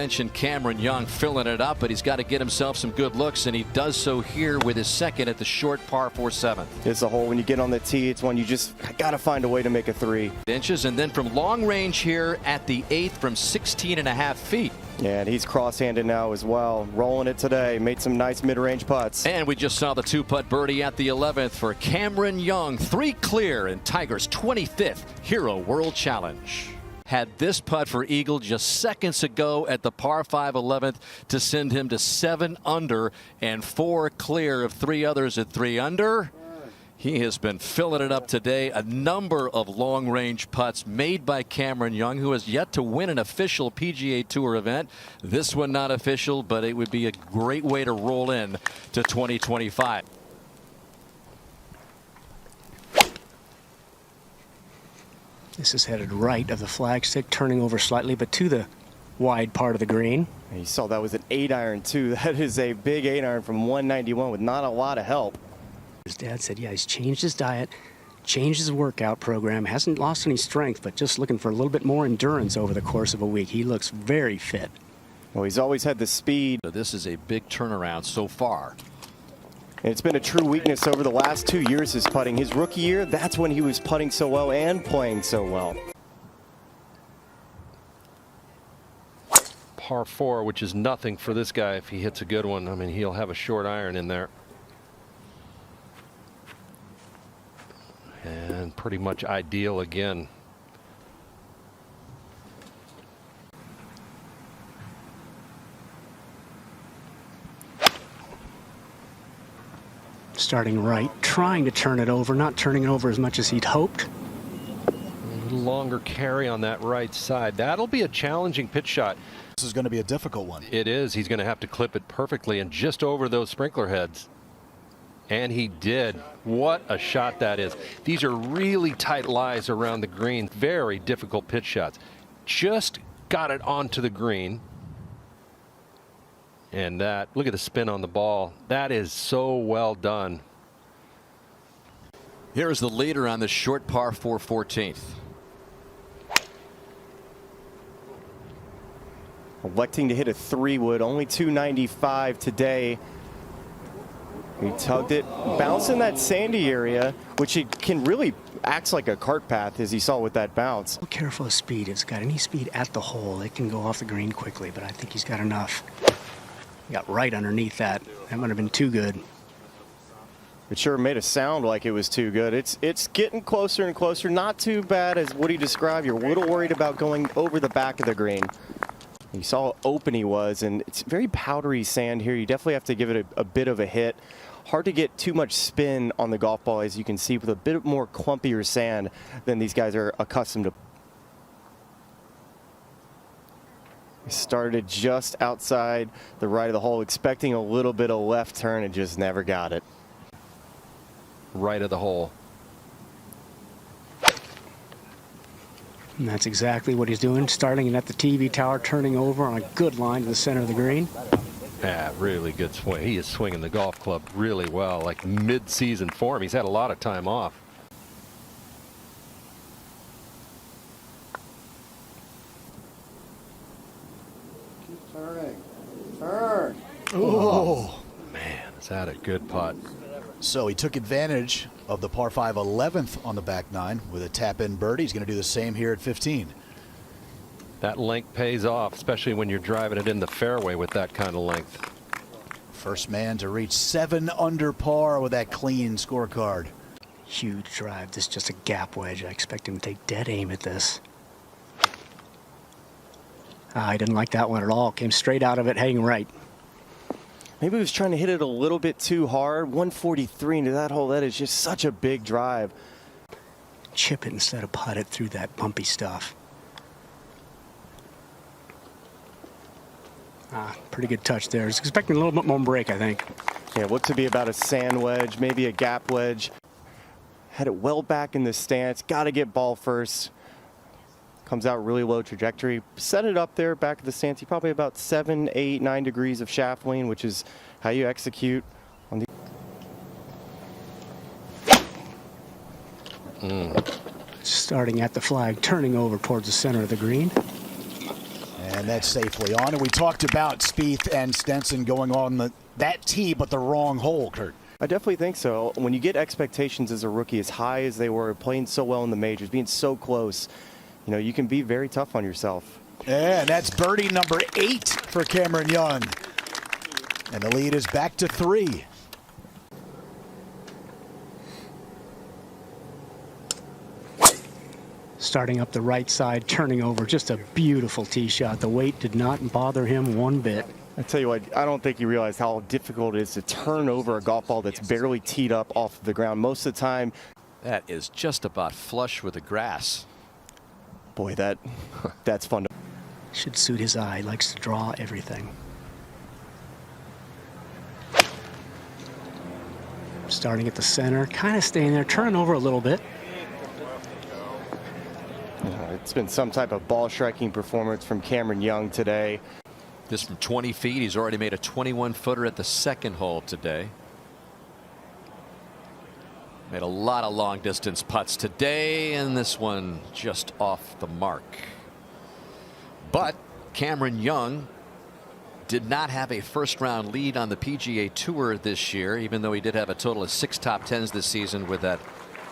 Mentioned Cameron Young filling it up, but he's got to get himself some good looks, and he does so here with his second at the short par 4-7. It's a hole when you get on the tee. It's one you just got to find a way to make a 3 inches, and then from long range here at the 8th from 16.5 feet. Yeah, and he's cross-handed now as well. Rolling it today. Made some nice mid-range putts. And we just saw the 2-putt birdie at the 11th for Cameron Young. 3 clear in Tiger's 25th Hero World Challenge. Had this putt for eagle just seconds ago at the par 5 11th to send him to 7 under and 4 clear of 3 others at 3 under. He has been filling it up today. A number of long-range putts made by Cameron Young, who has yet to win an official PGA Tour event. This one not official, but it would be a great way to roll in to 2025. This is headed right of the flagstick, turning over slightly, but to the wide part of the green. And you saw that was an 8-iron too. That is a big 8-iron from 191 with not a lot of help. His dad said, yeah, he's changed his diet, changed his workout program, hasn't lost any strength, but just looking for a little bit more endurance over the course of a week. He looks very fit. Well, he's always had the speed. This is a big turnaround so far. And it's been a true weakness over the last 2 years, his putting. His rookie year, that's when he was putting so well and playing so well. Par 4, which is nothing for this guy if he hits a good one. I mean, he'll have a short iron in there. And pretty much ideal again. Starting right, trying to turn it over, not turning it over as much as he'd hoped. A little longer carry on that right side. That'll be a challenging pitch shot. This is going to be a difficult one. It is. He's going to have to clip it perfectly and just over those sprinkler heads. And he did. What a shot that is. These are really tight lies around the green. Very difficult pitch shots. Just got it onto the green. And that, look at the spin on the ball. That is so well done. Here's the leader on the short par 4 14th. Electing to hit a 3-wood, only 295 today. He tugged it, bouncing that sandy area, which it can really acts like a cart path, as you saw with that bounce. Be careful of speed. If it's got any speed at the hole, it can go off the green quickly, but I think he's got enough. He got right underneath that. That might have been too good. It sure made it sound like it was too good. It's getting closer and closer. Not too bad as Woody described. You're a little worried about going over the back of the green. You saw how open he was, and it's very powdery sand here. You definitely have to give it a bit of a hit. Hard to get too much spin on the golf ball, as you can see, with a bit more clumpier sand than these guys are accustomed to. He started just outside the right of the hole, expecting a little bit of left turn and just never got it. Right of the hole. And that's exactly what he's doing, starting at the TV tower, turning over on a good line to the center of the green. Yeah, really good swing. He is swinging the golf club really well, like mid-season form. He's had a lot of time off. Turn. Oh, man, is that a good putt. So he took advantage of the par 5 11th on the back 9 with a tap-in birdie. He's going to do the same here at 15. That length pays off, especially when you're driving it in the fairway with that kind of length. First man to reach 7 under par with that clean scorecard. Huge drive. This is just a gap wedge. I expect him to take dead aim at this. I didn't like that one at all. Came straight out of it, heading right. Maybe he was trying to hit it a little bit too hard. 143 into that hole. That is just such a big drive. Chip it instead of putt it through that bumpy stuff. Pretty good touch there. I was expecting a little bit more break, I think. Yeah, it looked to be about a sand wedge, maybe a gap wedge. Had it well back in the stance. Got to get ball first. Comes out really low trajectory. Set it up there back of the stance. Probably about 7, 8, 9 degrees of shaft lean, which is how you execute on the. Starting at the flag, turning over towards the center of the green. And that's safely on. And we talked about Spieth and Stenson going on that tee, but the wrong hole, Kurt. I definitely think so. When you get expectations as a rookie as high as they were, playing so well in the majors, being so close, you know, you can be very tough on yourself. Yeah, and that's birdie number 8 for Cameron Young. And the lead is back to 3. Starting up the right side, turning over, just a beautiful tee shot. The weight did not bother him one bit. I tell you what, I don't think you realize how difficult it is to turn over a golf ball that's barely teed up off the ground. Most of the time, That is just about flush with the grass. boy, that's fun to. Should suit his eye. He likes to draw everything. Starting at the center, kind of staying there, turning over a little bit. It's been some type of ball striking performance from Cameron Young today. Just from 20 feet, he's already made a 21-footer at the second hole today. Made a lot of long distance putts today, and this one just off the mark. But Cameron Young did not have a first-round lead on the PGA Tour this year, even though he did have a total of 6 top 10s this season with that.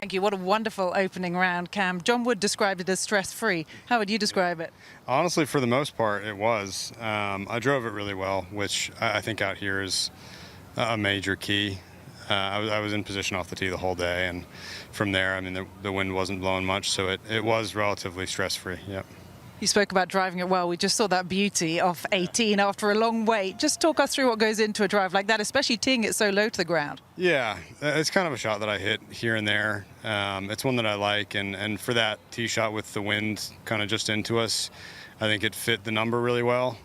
Thank you. What a wonderful opening round, Cam. John Wood described it as stress-free. How would you describe it? Honestly, for the most part, it was. I drove it really well, which I think out here is a major key. I was in position off the tee the whole day, and from there, I mean, the wind wasn't blowing much, so it was relatively stress-free. Yep. You spoke about driving it well. We just saw that beauty off 18 after a long wait. Just talk us through what goes into a drive like that, especially teeing it so low to the ground. Yeah, it's kind of a shot that I hit here and there. It's one that I like, and for that tee shot with the wind kind of just into us, I think it fit the number really well.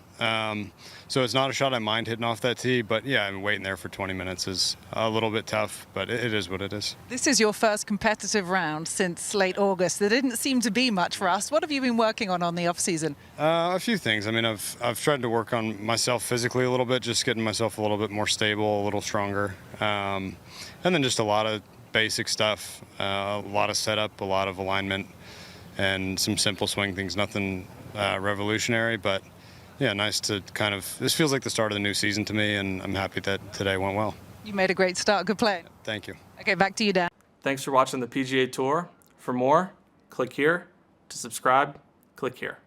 So it's not a shot I mind hitting off that tee, but yeah, I mean, waiting there for 20 minutes is a little bit tough, but it is what it is. This is your first competitive round since late August. There didn't seem to be much for us. What have you been working on the off-season? A few things. I mean, I've tried to work on myself physically a little bit, just getting myself a little bit more stable, a little stronger, and then just a lot of basic stuff, a lot of setup, a lot of alignment, and some simple swing things. Nothing revolutionary, but yeah, nice to kind of, this feels like the start of the new season to me, and I'm happy that today went well. You made a great start. Good play. Thank you. Okay, back to you, Dan. Thanks for watching the PGA Tour. For more, click here. To subscribe, click here.